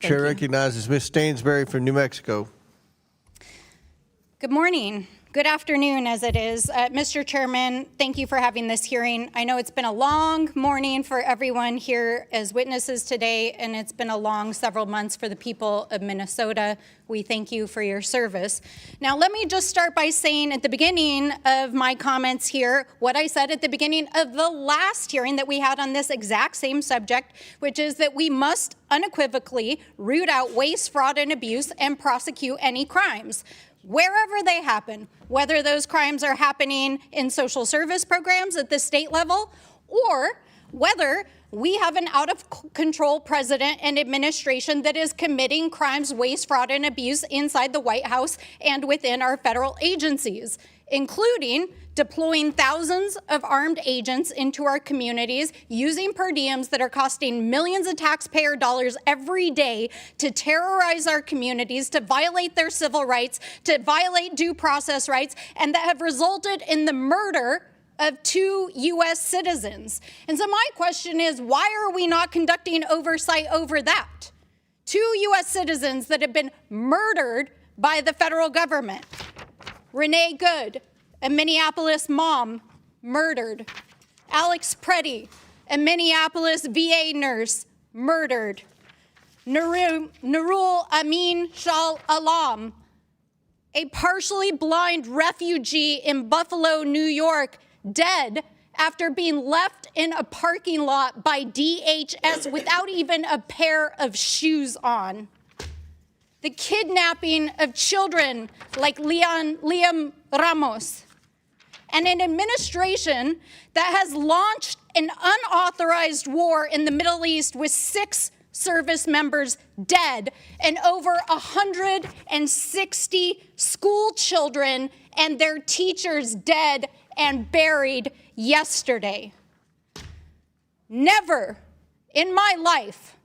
Chair recognizes Ms. Stansbury from New Mexico. Good morning. Good afternoon, as it is. Mr. Chairman, thank you for having this hearing. I know it's been a long morning for everyone here as witnesses today, and it's been a long several months for the people of Minnesota. We thank you for your service. Now, let me just start by saying at the beginning of my comments here what I said at the beginning of the last hearing that we had on this exact same subject, which is that we must unequivocally root out waste, fraud, and abuse and prosecute any crimes, wherever they happen, whether those crimes are happening in social service programs at the state level, or whether we have an out-of-control president and administration that is committing crimes, waste, fraud, and abuse inside the White House and within our federal agencies, including deploying thousands of armed agents into our communities, using per diems that are costing millions of taxpayer dollars every day to terrorize our communities, to violate their civil rights, to violate due process rights, and that have resulted in the murder of 2 U.S. citizens. And so my question is, why are we not conducting oversight over that? 2 U.S. citizens that have been murdered by the federal government. Renee Good, a Minneapolis mom, murdered. Alex Preddy, a Minneapolis VA nurse, murdered. Nurul Amin Shah Alam, a partially blind refugee in Buffalo, New York, dead after being left in a parking lot by DHS without even a pair of shoes on. The kidnapping of children like Liam Ramos, and an administration that has launched an unauthorized war in the Middle East with 6 service members dead and over 160 school children and their teachers dead and buried yesterday. Never in my life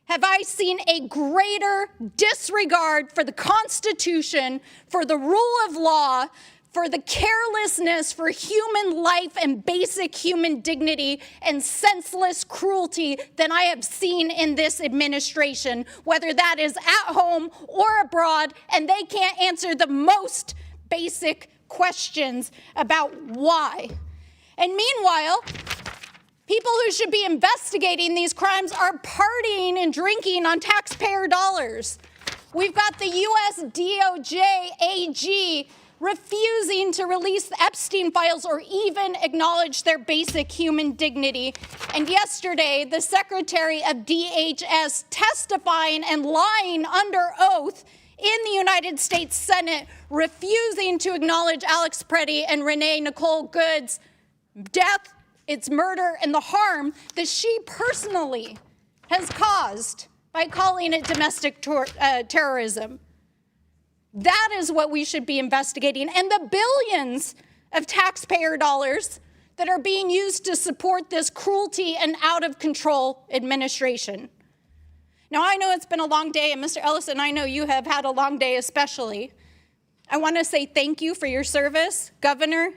have I seen a greater disregard for the Constitution, for the rule of law, for the carelessness for human life and basic human dignity and senseless cruelty than I have seen in this administration, whether that is at home or abroad, and they can't answer the most basic questions about why. And meanwhile, people who should be investigating these crimes are partying and drinking on taxpayer dollars. We've got the U.S. DOJ AG refusing to release the Epstein files or even acknowledge their basic human dignity. And yesterday, the Secretary of DHS testifying and lying under oath in the United States Senate, refusing to acknowledge Alex Preddy and Renee Nicole Good's death, its murder, and the harm that she personally has caused by calling it domestic terrorism. That is what we should be investigating, and the billions of taxpayer dollars that are being used to support this cruelty and out-of-control administration. Now, I know it's been a long day, and Mr. Ellison, I know you have had a long day especially. I want to say thank you for your service, Governor.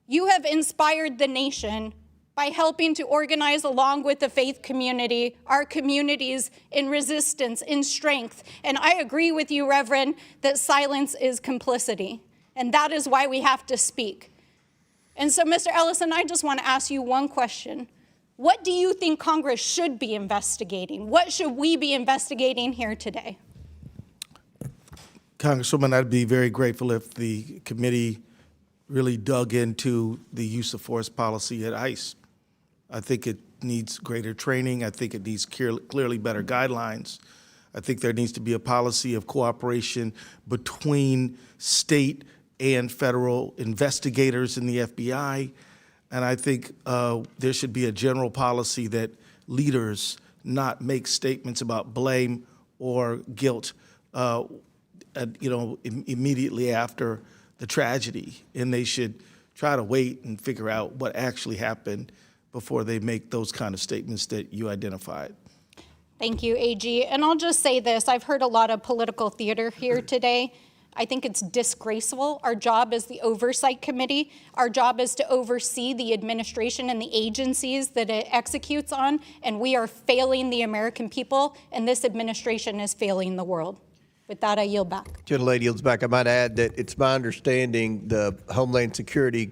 You have inspired the nation by helping to organize, along with the faith community, our communities in resistance, in strength. And I agree with you, Reverend, that silence is complicity. And that is why we have to speak. And so, Mr. Ellison, I just want to ask you one question. What do you think Congress should be investigating? What should we be investigating here today? Congresswoman, I'd be very grateful if the committee really dug into the use of force policy at ICE. I think it needs greater training. I think it needs clearly better guidelines. I think there needs to be a policy of cooperation between state and federal investigators in the FBI. And I think there should be a general policy that leaders not make statements about blame or guilt, immediately after the tragedy, and they should try to wait and figure out what actually happened before they make those kind of statements that you identified. Thank you, AG. And I'll just say this, I've heard a lot of political theater here today. I think it's disgraceful. Our job as the Oversight Committee, our job is to oversee the administration and the agencies that it executes on, and we are failing the American people, and this administration is failing the world. With that, I yield back. Gentlelady yields back. I might add that it's my understanding the Homeland Security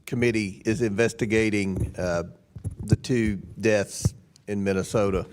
Committee is investigating the 2 deaths in Minnesota.